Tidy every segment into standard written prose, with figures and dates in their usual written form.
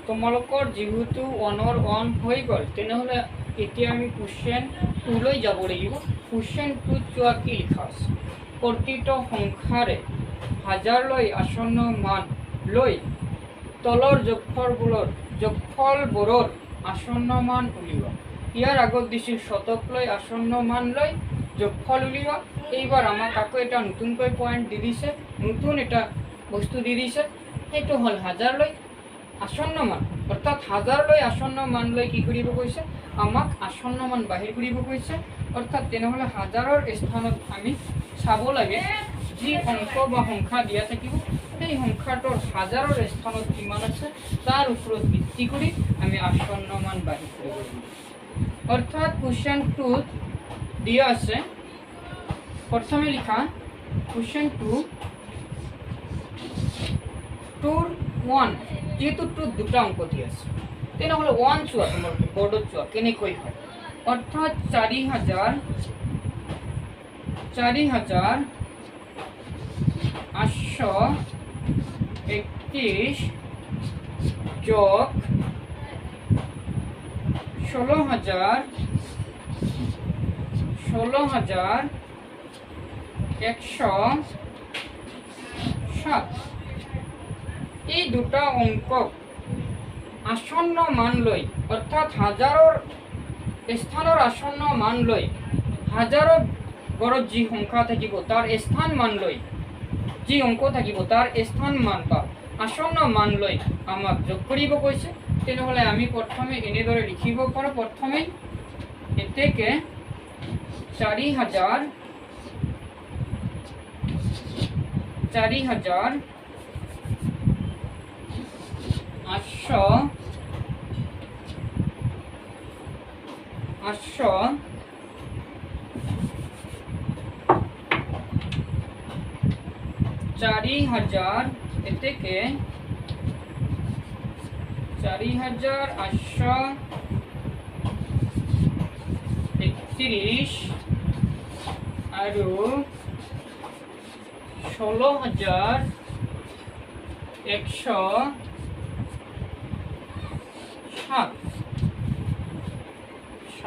তোমালোকৰ যেহেতু 1ৰ 1 হৈ গ'ল তেনেহ'লে এতিয়া আমি কুৱেশ্যন 2লৈ যাব লাগিব। কুৱেশ্যন 2ত চোৱা কি লিখা আছে। প্ৰতিটো সংখ্যাৰে হাজাৰলৈ আসন্ন মান লৈ তলৰ যোগফলবোৰৰ আসন্ন মান উলিওৱা। ইয়াৰ আগত দিছিল শতক লৈ আসন্ন মান লৈ যোগফল উলিওৱা। এইবাৰ আমাক আকৌ এটা নতুনকৈ পইণ্ট দি দিছে, নতুন এটা বস্তু দি দিছে, সেইটো হ'ল হাজাৰলৈ আসন্ন মান, অৰ্থাৎ হাজাৰলৈ আসন্ন মান লৈ কি কৰিব কৈছে, আমাক আসন্ন মান বাহিৰ কৰিব কৈছে। অৰ্থাৎ তেনেহ'লে হাজাৰৰ স্থানত আমি চাব লাগে যি অংক বা সংখ্যা দিয়া থাকিব সেই সংখ্যাটোৰ হাজাৰৰ স্থানত কিমান আছে তাৰ ওপৰত ভিত্তি কৰি আমি আসন্ন মান বাহিৰ কৰিব লাগিব। অৰ্থাৎ কুৱেশ্যন 2ত দিয়া আছে, প্ৰথমে লিখা কুৱেশ্যন 2ৰ 1, যেহেতু 2ত দুটা অংক দিয়া আছে তেনেহ'লে 1 চোৱা, তোমালোকে বৰ্ডত চোৱা কেনেকৈ হয়। অৰ্থাৎ 4,831 যোগ 16,107 এই দুটা অংকক আসন্ন মান লৈ, অৰ্থাৎ হাজাৰৰ স্থানৰ আসন্ন মান লৈ হাজাৰৰ ঘৰত যি সংখ্যা থাকিব তাৰ স্থান মান লৈ যি অংক থাকিব তাৰ স্থান মান বা আসন্ন মান লৈ আমাক যোগ কৰিব কৈছে। তেনেহ'লে আমি প্ৰথমে এনেদৰে লিখিব পাৰোঁ। প্ৰথমে এতেকে 4,831 আৰু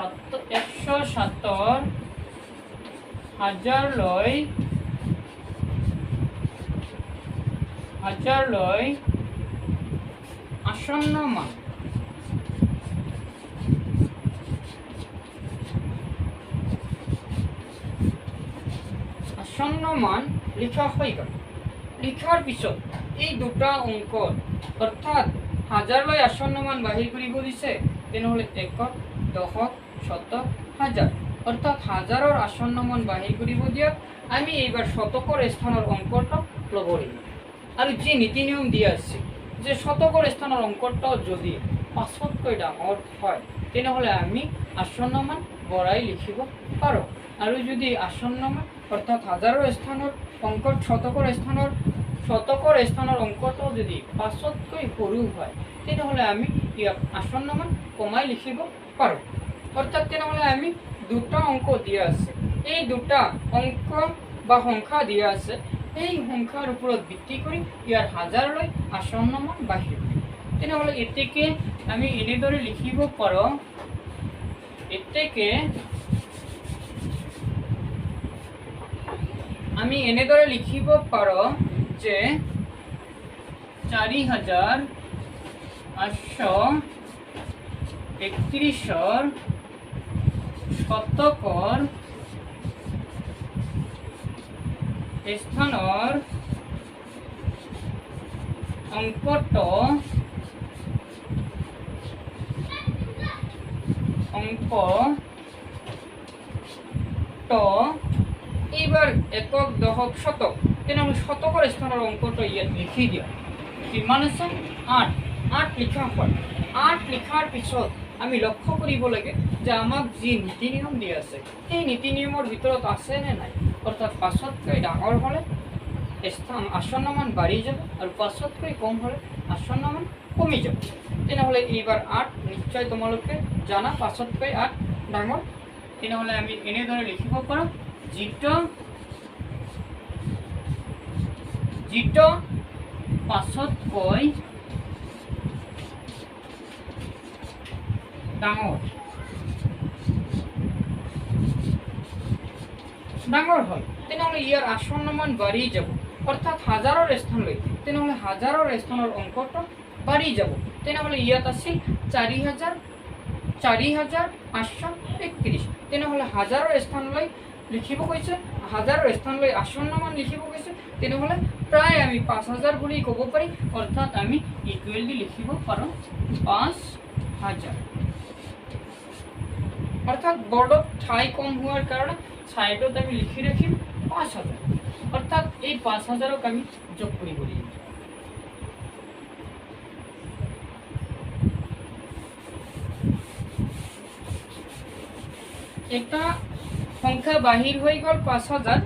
16,107 হাজাৰলৈ আসন্ন মান। আসন্ন মান লিখা হৈ গ'ল। লিখাৰ পিছত এই দুটা অংক, অৰ্থাৎ হাজাৰলৈ আসন্ন মান বাহিৰ কৰিব দিছে, তেনেহ'লে একক, দশক, শতক, হাজাৰ, অৰ্থাৎ হাজাৰৰ আসন্ন মান বাহিৰ কৰিব দিয়ক। আমি এইবাৰ শতকৰ স্থানৰ অংকটো ল'ব লাগিব। আৰু যি নীতি নিয়ম দিয়া আছে যে শতকৰ স্থানৰ অংকটো যদি 5তকৈ ডাঙৰ হয় তেনেহ'লে আমি আসন্ন মান বঢ়াই লিখিব পাৰোঁ। আৰু যদি আসন্ন মান, অৰ্থাৎ হাজাৰৰ স্থানৰ অংকত শতকৰ স্থানৰ অংকটো যদি 5তকৈ সৰু হয় তেনেহ'লে আমি ইয়াক আসন্ন মান কমাই লিখিব পাৰোঁ। অৰ্থাৎ তেনেহ'লে আমি দুটা অংক দিয়া আছে, এই দুটা অংক বা সংখ্যা দিয়া আছে, এই সংখ্যাৰ ওপৰত ভিত্তি কৰি ইয়াৰ হাজাৰলৈ আসন্ন মান বাহিৰ কৰিব। তেনেহ'লে এতেকে আমি এনেদৰে লিখিব পাৰোঁ, যে 4,831 শতকৰ স্থানৰ অংকটো এইবাৰ একক, দশক, শতক, তেনেহ'লে শতকৰ স্থানৰ অংকটো ইয়াত লিখি দিয়া। কিমান আছে? 8 লিখা হয়। 8 লিখাৰ পিছত আমি লক্ষ্য কৰিব লাগে যে আমাক যি নীতি নিয়ম দিয়া আছে সেই নীতি নিয়মৰ ভিতৰত আছে নে নাই। অৰ্থাৎ 5তকৈ ডাঙৰ হ'লে আসন্ন মান বাঢ়ি যাব আৰু 5তকৈ কম হ'লে আসন্ন মান কমি যাব। তেনেহ'লে এইবাৰ 8 নিশ্চয় তোমালোকে জানা 5তকৈ 8 ডাঙৰ। তেনেহ'লে আমি এনেদৰে লিখিব পাৰোঁ, যিটো 5তকৈ ডাঙৰ হ'ল তেনেহ'লে ইয়াৰ আসন্ন মান বাঢ়ি যাব, অৰ্থাৎ হাজাৰৰ স্থানলৈ তেনেহ'লে হাজাৰৰ স্থানৰ অংকটো বাঢ়ি যাব। তেনেহ'লে ইয়াত আছিল 4,831, তেনেহ'লে হাজাৰৰ স্থানলৈ লিখিব কৈছে, হাজাৰৰ স্থানলৈ আসন্ন মান লিখিব কৈছে, তেনেহ'লে প্ৰায় আমি 5,000 বুলি ক'ব পাৰি, অৰ্থাৎ আমি ইকুৱেল দি লিখিব পাৰোঁ 5,000। অর্থাৎ বর্ডত ঠাই কম হওয়ার কারণে সাইডত আমি লিখি রাখিম 5,000, অর্থাৎ এই 5,000ক আমি যোগ কৰিব লাগিব। একটা সংখ্যা বাহিৰ হৈ গ'ল 5,000,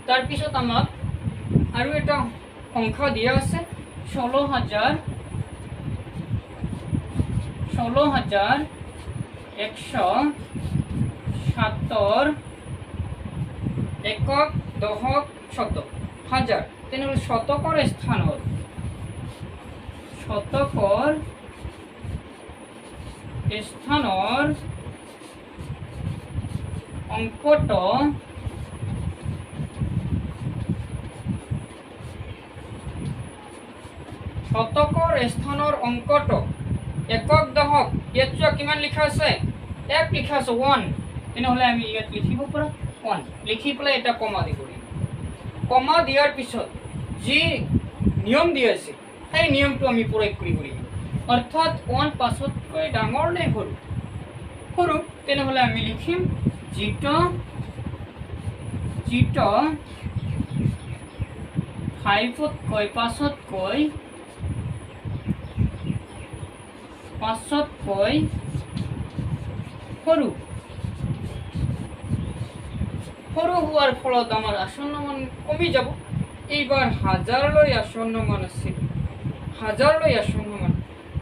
তাৰপিছত আমাক আৰু এটা সংখ্যা দিয়া আছে 16,170 একক, দশক, শতক, হাজাৰ। তেনেহ'লে শতকৰ স্থানত অংকটো একক, দশক, ইয়াত চোৱা কিমান লিখা আছে, 1 লিখা আছে 1, তেনেহ'লে আমি ইয়াত লিখিব পাৰোঁ 1, লিখি পেলাই এটা কমা দিব লাগিব। কমা দিয়াৰ পিছত যি নিয়ম দিয়া আছে সেই নিয়মটো আমি প্ৰয়োগ কৰিব লাগিব, অৰ্থাৎ 1 5তকৈ ডাঙৰ নে সৰু, সৰু, তেনেহ'লে আমি লিখিম যিটো 5তকৈ 5তকৈ সৰু। সৰু হোৱাৰ ফলত আমাৰ আসন্ন মান কমি যাব। এইবাৰ হাজাৰলৈ আসন্ন মান আছিল, হাজাৰলৈ আসন্ন মান,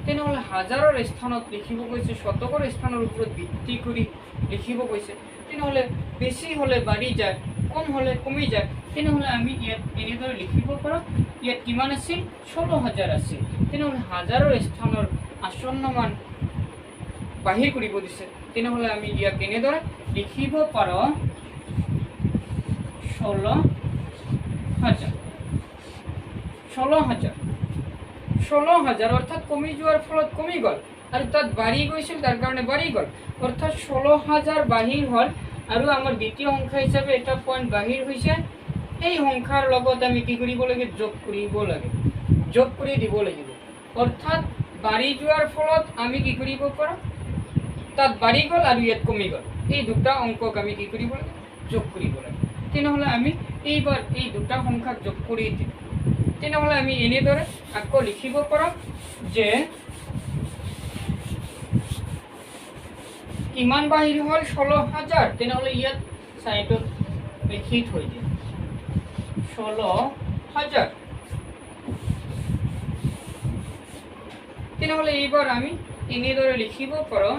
তেনেহ'লে হাজাৰৰ স্থানত লিখিব কৈছে, শতকৰ স্থানৰ ওপৰত ভিত্তি কৰি লিখিব কৈছে, তেনেহ'লে বেছি হ'লে বাঢ়ি যায়, কম হ'লে কমি যায়। তেনেহ'লে আমি ইয়াত এনেদৰে লিখিব পাৰোঁ, ইয়াত কিমান আছিল 16,000 আছিল, তেনেহ'লে হাজাৰৰ স্থানৰ আসন্ন মান বাহিৰ কৰিব দিছে, তেনেহ'লে আমি ইয়াক এনেদৰে লিখিব পাৰোঁ 16,000। 16,000 অৰ্থাৎ কমি যোৱাৰ ফলত কমি গ'ল, আৰু তাত বাঢ়ি গৈছিল তাৰ কাৰণে বাঢ়ি গ'ল, অৰ্থাৎ 16,000 বাহিৰ হ'ল, আৰু আমাৰ দ্বিতীয় সংখ্যা হিচাপে এটা পইণ্ট বাহিৰ হৈছে। এই সংখ্যাৰ লগত আমি কি কৰিব লাগে, যোগ কৰিব লাগে, যোগ কৰি দিব লাগিব, অৰ্থাৎ বাঢ়ি যোৱাৰ ফলত আমি কি কৰিব পাৰোঁ, তাত বাঢ়ি গ'ল আৰু ইয়াত কমি গ'ল, এই দুটা অংকক আমি কি কৰিব লাগে, যোগ কৰিব লাগে। তেনেহ'লে আমি এইবাৰ এই দুটা সংখ্যাক যোগ কৰি দিম, তেনেহ'লে আমি এনেদৰে আকৌ লিখিব পাৰোঁ যে কিমান বাহিৰ হ'ল 16,000, তেনেহ'লে ইয়াত চাইডত লিখি থৈ দিম 16,000। তেনেহ'লে এইবাৰ আমি এনেদৰে লিখিব পাৰোঁ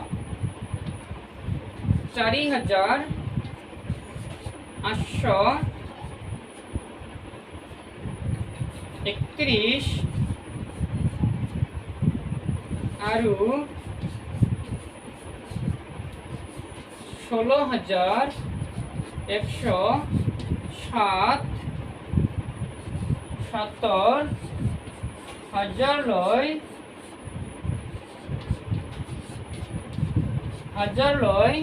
4,831 আৰু 16,170 হাজাৰলৈ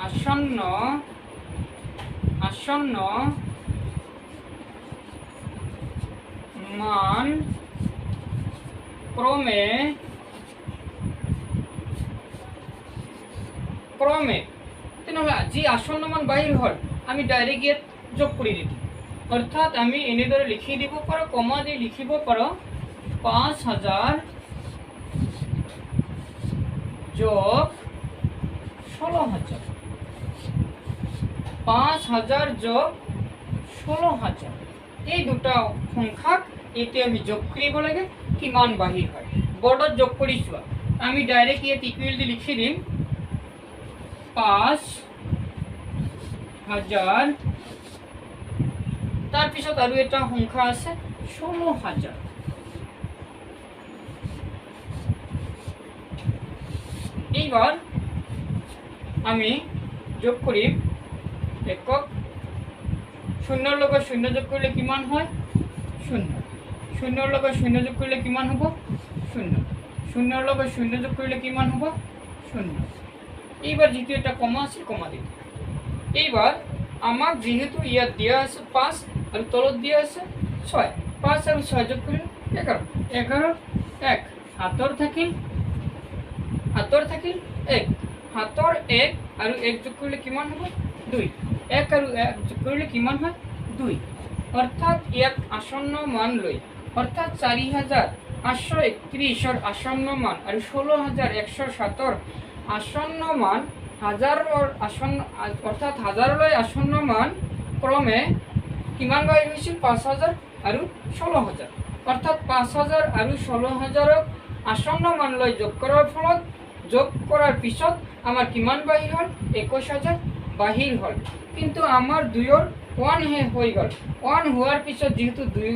আসন্ন মান ক্ৰমে তেনেহ'লে যি আসন্ন মান বাহিৰ হ'ল আমি ডাইৰেক্ট ইয়াত যোগ কৰি দিম, অৰ্থাৎ আমি এনেদৰে লিখি দিব পাৰোঁ, কমা দি লিখিব পাৰোঁ 5,000 যোগ 16,000, 5,000 যোগ 16,000, এই দুটা সংখ্যাক এতিয়া আমি যোগ কৰিব লাগে, কিমান বাহিৰ হয়। বৰ্ডত যোগ কৰি চোৱা, আমি ডাইৰেক্ট ইয়াত ইকুৱেল দি লিখি দিম 5,000, তাৰপিছত আৰু এটা সংখ্যা আছে 16,000, এইবাৰ আমি যোগ কৰিম একক, শূন্যৰ লগত শূন্য যোগ কৰিলে কিমান হয় শূন্য, শূন্যৰ লগত শূন্য যোগ কৰিলে কিমান হ'ব শূন্য, শূন্যৰ লগত শূন্য যোগ কৰিলে কিমান হ'ব শূন্য। এইবার যেহেতু এটা কমা আছে কমা দিম। এইবার আমাক যেহেতু ইয়াত দিয়া আছে 5 আৰু তলত দিয়া আছে 6, 5 আৰু 6 যোগ কৰিলে 11, 11 1 হাতৰ থাকিল 1, হাতৰ 1 আৰু 1 যোগ কৰিলে কিমান হ'ব 2, 1 আৰু 1 যোগ কৰিলে কিমান হয় 2, অৰ্থাৎ ইয়াক আসন্ন মান লৈ অৰ্থাৎ 4831 আসন্ন মান আৰু 16107 আসন্ন মান, হাজাৰৰ আসন্ন অৰ্থাৎ হাজাৰলৈ আসন্ন মান ক্ৰমে কিমান বাহিৰ হৈছিল 5000 আৰু 16000, অৰ্থাৎ 5000 আৰু 16000ক আসন্ন মান লৈ যোগ কৰাৰ ফলত যোগ কৰাৰ পিছত আমাৰ কিমান বাহিৰ হ'ল 21000 বাহিৰ হ'ল। কিন্তু আমাৰ 2ৰ 1 হৈ গ'ল। 1 হোৱাৰ পিছত যেহেতু 2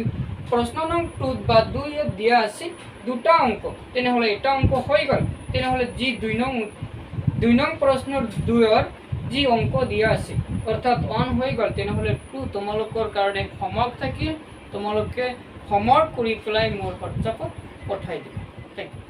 প্ৰশ্ন নং 2 বা 2 দিয়া আছে দুটা অংক, তেনেহ'লে এটা অংক হৈ গ'ল। তেনেহ'লে যি 2 নং প্ৰশ্নৰ 2ৰ যি অংক দিয়া আছে অৰ্থাৎ 1 হৈ গ'ল, তেনেহ'লে 2 তোমালোকৰ কাৰণে হোমৱৰ্ক থাকিল। তোমালোকে হোমৱৰ্ক কৰি পেলাই মোৰ হোৱাটছআপত পঠাই দিবা। Thank U.